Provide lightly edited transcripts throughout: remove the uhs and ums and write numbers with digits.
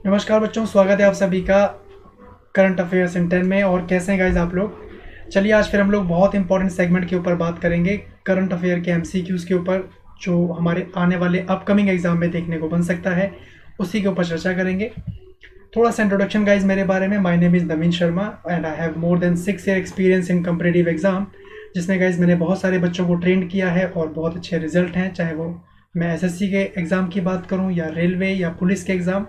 नमस्कार बच्चों, स्वागत है आप सभी का करंट अफेयर्स इन 10 में। और कैसे हैं गाइज आप लोग। चलिए आज फिर हम लोग बहुत इंपॉर्टेंट सेगमेंट के ऊपर बात करेंगे, करंट अफेयर के एमसीक्यूज़ के ऊपर, जो हमारे आने वाले अपकमिंग एग्जाम में देखने को बन सकता है, उसी के ऊपर चर्चा करेंगे। थोड़ा सा इंट्रोडक्शन गाइज मेरे बारे में। My name is Naveen Sharma and I have more than 6 year experience in competitive exam, जिसमें गाइज मैंने बहुत सारे बच्चों को ट्रेंड किया है और बहुत अच्छे रिजल्ट हैं, चाहे वो मैं एसएससी के एग्ज़ाम की बात करूं या रेलवे या पुलिस के एग्ज़ाम।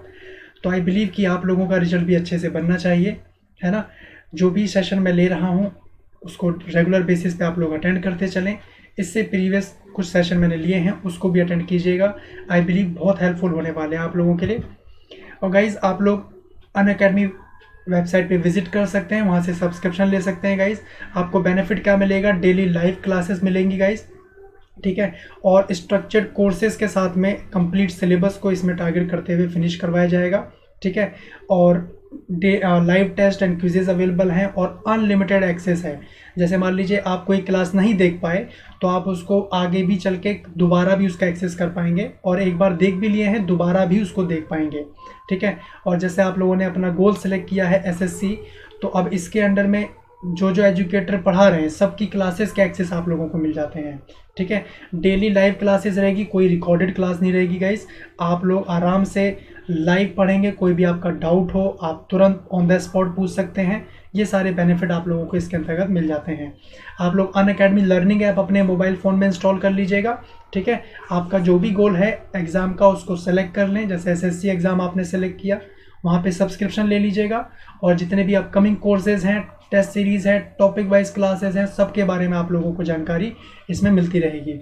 तो आई बिलीव कि आप लोगों का रिजल्ट भी अच्छे से बनना चाहिए, है ना। जो भी सेशन मैं ले रहा हूँ उसको रेगुलर बेसिस पे आप लोग अटेंड करते चलें। इससे प्रीवियस कुछ सेशन मैंने लिए हैं उसको भी अटेंड कीजिएगा। आई बिलीव बहुत हेल्पफुल होने वाले हैं आप लोगों के लिए। और गाइज़ आप लोग अनअकैडमी वेबसाइट पे विजिट कर सकते हैं, वहाँ से सब्सक्रिप्शन ले सकते हैं गाइज़। आपको बेनिफिट क्या मिलेगा, डेली लाइव क्लासेस मिलेंगी गाइज़, ठीक है। और स्ट्रक्चर्ड कोर्सेज के साथ में कंप्लीट सिलेबस को इसमें टारगेट करते हुए फिनिश करवाया जाएगा, ठीक है। और live test and quizzes available हैं और अनलिमिटेड एक्सेस है। जैसे मान लीजिए आप कोई क्लास नहीं देख पाए तो आप उसको आगे भी चल के दोबारा भी उसका एक्सेस कर पाएंगे, और एक बार देख भी लिए हैं दोबारा भी उसको देख पाएंगे, ठीक है। और जैसे आप लोगों ने अपना गोल सेलेक्ट किया है एसएससी, तो अब इसके अंडर में जो जो एजुकेटर पढ़ा रहे हैं सबकी क्लासेस के एक्सेस आप लोगों को मिल जाते हैं, ठीक है। डेली लाइव क्लासेस रहेगी, कोई रिकॉर्डेड क्लास नहीं रहेगी गाइस। आप लोग आराम से लाइव पढ़ेंगे, कोई भी आपका डाउट हो आप तुरंत ऑन द स्पॉट पूछ सकते हैं। ये सारे बेनिफिट आप लोगों को इसके अंतर्गत मिल जाते हैं। आप लोग अनअकैडमी लर्निंग ऐप अपने मोबाइल फ़ोन में इंस्टॉल कर लीजिएगा, ठीक है। आपका जो भी गोल है एग्ज़ाम का उसको सेलेक्ट कर लें। जैसे एसएससी एग्ज़ाम आपने सेलेक्ट किया, वहाँ पे सब्सक्रिप्शन ले लीजिएगा, और जितने भी अपकमिंग कोर्सेज हैं, टेस्ट सीरीज़ है, टॉपिक वाइज क्लासेस हैं, सबके बारे में आप लोगों को जानकारी इसमें मिलती रहेगी।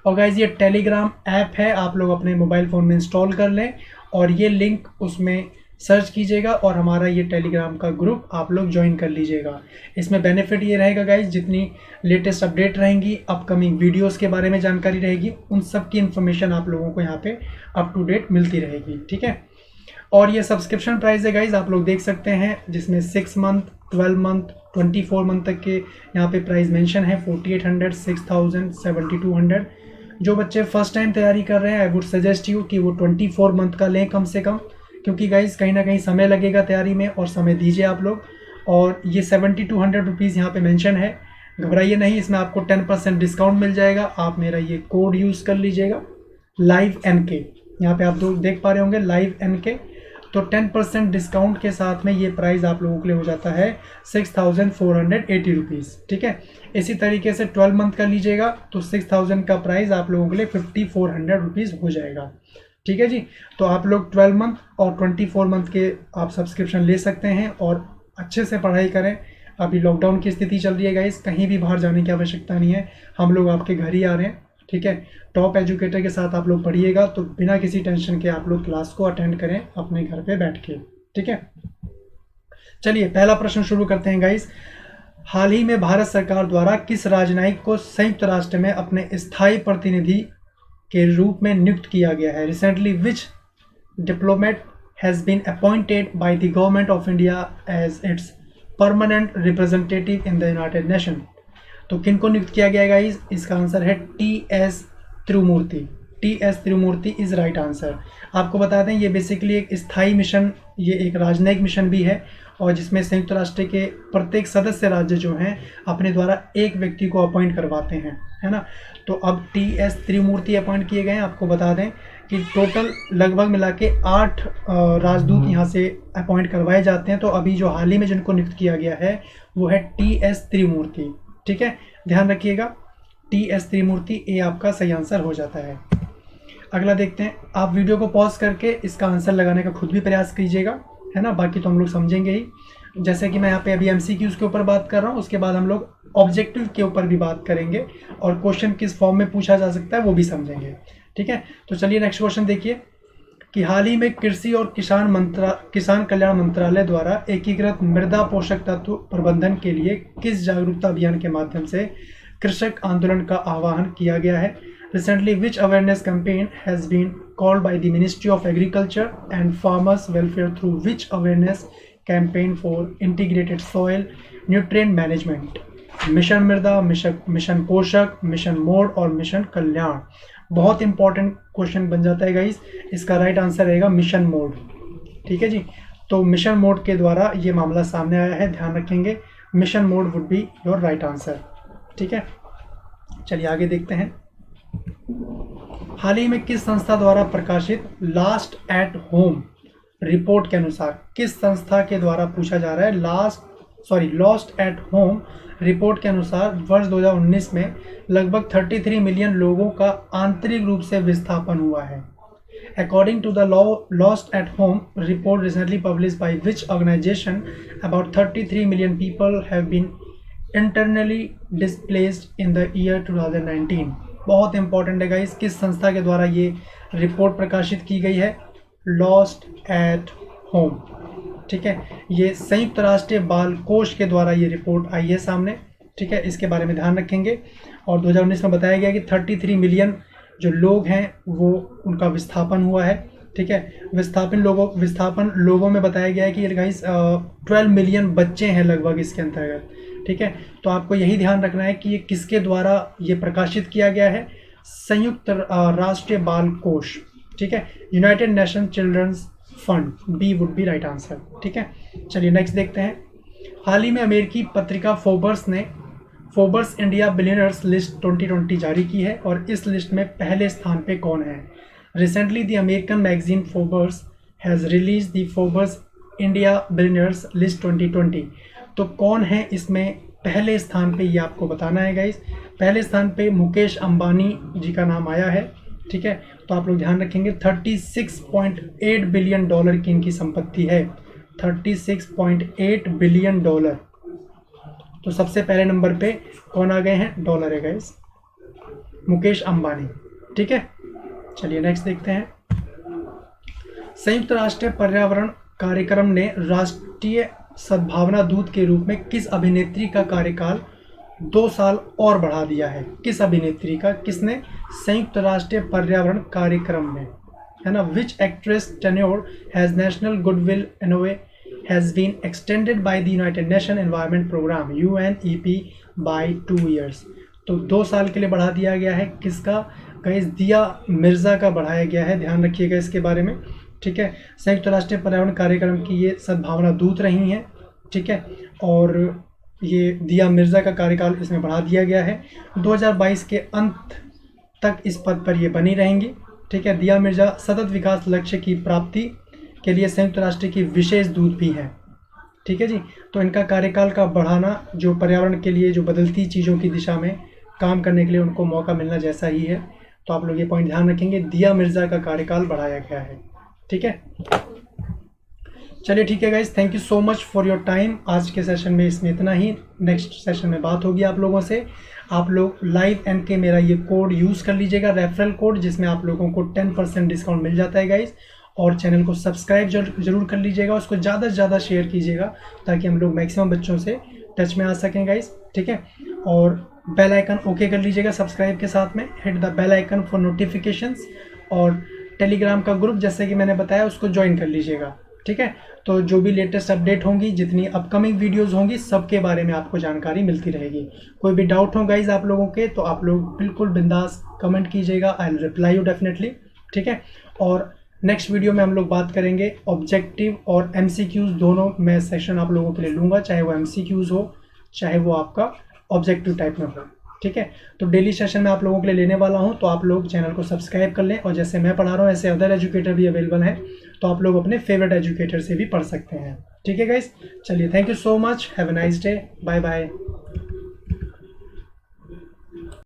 और गाइज ये टेलीग्राम ऐप है, आप लोग अपने मोबाइल फ़ोन में इंस्टॉल कर लें और ये लिंक उसमें सर्च कीजिएगा और हमारा ये टेलीग्राम का ग्रुप आप लोग ज्वाइन कर लीजिएगा। इसमें बेनिफिट ये रहेगा गाइज, जितनी लेटेस्ट अपडेट रहेंगी, अपकमिंग वीडियोस के बारे में जानकारी रहेगी, उन सब की इन्फॉर्मेशन आप लोगों को यहाँ पे अप टू डेट मिलती रहेगी, ठीक है। और ये सब्सक्रिप्शन प्राइस है गाइज, आप लोग देख सकते हैं, जिसमें 6 मंथ, 12 मंथ, 24 मंथ तक के यहाँ पे प्राइस मेंशन है। 4800, 6000, 7200। जो बच्चे फर्स्ट टाइम तैयारी कर रहे हैं आई वुड सजेस्ट यू कि वो 24 मंथ का लें कम से कम, क्योंकि गाइज कहीं ना कहीं समय लगेगा तैयारी में, और समय दीजिए आप लोग। और ये 7200 रुपीज़ यहाँ पे मेंशन है, घबराइए नहीं, इसमें आपको 10% डिस्काउंट मिल जाएगा। आप मेरा ये कोड यूज़ कर लीजिएगा, लाइव एन के। यहाँ पे आप देख पा रहे होंगे लाइव एन के। तो 10% डिस्काउंट के साथ में ये प्राइस आप लोगों के लिए हो जाता है 6480 रुपीज़, ठीक है। इसी तरीके से 12 मंथ का लीजिएगा तो 6000 का प्राइस आप लोगों के लिए 5400 रुपीज़ हो जाएगा, ठीक है जी। तो आप लोग 12 मंथ और 24 मंथ के आप सब्सक्रिप्शन ले सकते हैं और अच्छे से पढ़ाई करें। अभी लॉकडाउन की स्थिति चल रही है गाइस, कहीं भी बाहर जाने की आवश्यकता नहीं है, हम लोग आपके घर ही आ रहे हैं, ठीक है। टॉप एजुकेटर के साथ आप लोग पढ़िएगा, तो बिना किसी टेंशन के आप लोग क्लास को अटेंड करें अपने घर पे बैठ के, ठीक है। चलिए पहला प्रश्न शुरू करते हैं गाइस। हाल ही में भारत सरकार द्वारा किस राजनयिक को संयुक्त राष्ट्र में अपने स्थायी प्रतिनिधि के रूप में नियुक्त किया गया है? Recently which diplomat has been appointed by the government of India as its permanent representative in the United Nation. तो किन को नियुक्त किया गया है गाइस? इसका आंसर है T.S.. Tirumurti. T.S.. Tirumurti is right answer. आपको बता दें ये बेसिकली एक स्थायी मिशन, ये एक राजनयिक मिशन भी है, और जिसमें संयुक्त राष्ट्र के प्रत्येक सदस्य राज्य जो हैं अपने द्वारा एक व्यक्ति को अपॉइंट करवाते हैं, है ना। तो अब टी.एस. तिरुमूर्ति अपॉइंट किए गए हैं। आपको बता दें कि टोटल लगभग मिला के 8 राजदूत यहाँ से अपॉइंट करवाए जाते हैं। तो अभी जो हाल ही में जिनको नियुक्त किया गया है वो है टी.एस. तिरुमूर्ति, ठीक है, ध्यान रखिएगा। टी.एस. तिरुमूर्ति ए आपका सही आंसर हो जाता है। अगला देखते हैं। आप वीडियो को पॉज करके इसका आंसर लगाने का खुद भी प्रयास कीजिएगा, है ना, बाकी तो हम लोग समझेंगे ही। जैसे कि मैं यहाँ पे अभी एमसीक्यूज़ के ऊपर बात कर रहा हूँ, उसके बाद हम लोग ऑब्जेक्टिव के ऊपर भी बात करेंगे और क्वेश्चन किस फॉर्म में पूछा जा सकता है वो भी समझेंगे, ठीक है। तो चलिए नेक्स्ट क्वेश्चन देखिए कि हाल ही में कृषि और किसान कल्याण मंत्रालय द्वारा एकीकृत मृदा पोषक तत्व प्रबंधन के लिए किस जागरूकता अभियान के माध्यम से कृषक आंदोलन का आह्वान किया गया है? Recently which awareness campaign has been called by the Ministry of Agriculture and Farmers Welfare through which awareness campaign for integrated soil nutrient management? Mission मृदा, मिशन पोषक, मिशन मोड और मिशन कल्याण। बहुत इंपॉर्टेंट क्वेश्चन बन जाता है guys. इसका right answer रहेगा mission mode, ठीक है जी। तो मिशन मोड के द्वारा ये मामला सामने आया है, ध्यान रखेंगे। Mission mode would be your right answer. ठीक है, चलिए आगे देखते हैं। हाल ही में किस संस्था द्वारा प्रकाशित लास्ट एट होम रिपोर्ट के अनुसार, किस संस्था के द्वारा पूछा जा रहा है, लॉस्ट एट होम रिपोर्ट के अनुसार वर्ष 2019 में लगभग 33 मिलियन लोगों का आंतरिक रूप से विस्थापन हुआ है। According to the Lost at Home report recently published by which organization, about 33 million people have been internally displaced in the year 2019। बहुत इंपॉर्टेंट है गाइस, किस संस्था के द्वारा ये रिपोर्ट प्रकाशित की गई है, लॉस्ट एट होम। ठीक है, ये संयुक्त राष्ट्र बाल कोष के द्वारा ये रिपोर्ट आई है सामने। ठीक है, इसके बारे में ध्यान रखेंगे। और 2019 में बताया गया कि 33 मिलियन जो लोग हैं वो उनका विस्थापन हुआ है। ठीक है, विस्थापन लोगों में बताया गया है कि गाइस 12 मिलियन बच्चे हैं लगभग इसके अंतर्गत। ठीक है, तो आपको यही ध्यान रखना है कि ये किसके द्वारा ये प्रकाशित किया गया है, संयुक्त राष्ट्र बाल कोष। ठीक है, United Nation children's fund, B would be right answer. ठीक है, चलिए नेक्स्ट देखते हैं। हाल ही में अमेरिकी पत्रिका फोर्ब्स ने फोर्ब्स इंडिया बिलियनर्स लिस्ट 2020 जारी की है और इस लिस्ट में पहले स्थान पे कौन है। Recently the American magazine Forbes has release the Forbes India billionaires list 2020। तो कौन है इसमें पहले स्थान पे, ये आपको बताना है गाइस। पहले स्थान पे मुकेश अंबानी जी का नाम आया है। ठीक है, तो आप लोग ध्यान रखेंगे 36.8 बिलियन डॉलर की इनकी संपत्ति है, 36.8 बिलियन डॉलर। तो सबसे पहले नंबर पे कौन आ गए हैं, डॉलर है गाइस, मुकेश अंबानी। ठीक है, चलिए नेक्स्ट देखते हैं। संयुक्त राष्ट्र पर्यावरण कार्यक्रम ने राष्ट्रीय सद्भावना दूत के रूप में किस अभिनेत्री का कार्यकाल 2 साल और बढ़ा दिया है। किस अभिनेत्री का, किसने, संयुक्त राष्ट्र पर्यावरण कार्यक्रम में, है ना। Which actress tenure has national goodwill इनोवे has been extended by the United Nations Environment Program UNEP by 2 years। तो 2 साल के लिए बढ़ा दिया गया है। किसका गाइस, दिया मिर्ज़ा का बढ़ाया गया है, ध्यान रखिएगा इसके बारे में। ठीक है, संयुक्त राष्ट्र पर्यावरण कार्यक्रम की ये सद्भावना दूत रही हैं। ठीक है, और ये दिया मिर्ज़ा का कार्यकाल इसमें बढ़ा दिया गया है। 2022 के अंत तक इस पद पर ये बनी रहेंगी। ठीक है, दिया मिर्ज़ा सतत विकास लक्ष्य की प्राप्ति के लिए संयुक्त राष्ट्र की विशेष दूत भी हैं। ठीक है जी, तो इनका कार्यकाल का बढ़ाना जो पर्यावरण के लिए, जो बदलती चीज़ों की दिशा में काम करने के लिए उनको मौका मिलना जैसा ही है। तो आप लोग ये पॉइंट ध्यान रखेंगे, दिया मिर्ज़ा का कार्यकाल बढ़ाया गया है। ठीक है, चलिए ठीक है guys, thank you so much for your time. आज के सेशन में इसमें इतना ही। नेक्स्ट सेशन में बात होगी आप लोगों से। आप लोग लाइव एन के मेरा ये कोड यूज़ कर लीजिएगा, रेफरल कोड, जिसमें आप लोगों को 10% डिस्काउंट मिल जाता है गाइस। और चैनल को सब्सक्राइब जरूर कर लीजिएगा, उसको ज़्यादा से ज़्यादा शेयर कीजिएगा ताकि हम लोग मैक्सिमम बच्चों से टच में आ सकें गाइस। ठीक है, और बेल आइकन ओके कर लीजिएगा सब्सक्राइब के साथ में, hit the bell icon for notifications. और टेलीग्राम का ग्रुप जैसे कि मैंने बताया उसको ज्वाइन कर लीजिएगा। ठीक है, तो जो भी लेटेस्ट अपडेट होंगी, जितनी अपकमिंग वीडियोस होंगी, सबके बारे में आपको जानकारी मिलती रहेगी। कोई भी डाउट हो गाइज आप लोगों के, तो आप लोग बिल्कुल बिंदास कमेंट कीजिएगा, I will reply you definitely. ठीक है, और नेक्स्ट वीडियो में हम लोग बात करेंगे ऑब्जेक्टिव और एमसीक्यूज दोनों मैं सेशन आप लोगों के लिए लूँगा, चाहे वो एमसीक्यूज हो चाहे वो आपका ऑब्जेक्टिव टाइप में हो। ठीक है, तो डेली सेशन में आप लोगों के लिए लेने वाला हूं, तो आप लोग चैनल को सब्सक्राइब कर लें। और जैसे मैं पढ़ा रहा हूं ऐसे अदर एजुकेटर भी अवेलेबल हैं, तो आप लोग अपने फेवरेट एजुकेटर से भी पढ़ सकते हैं। ठीक है गाइस, चलिए thank you so much, have a nice day, bye bye.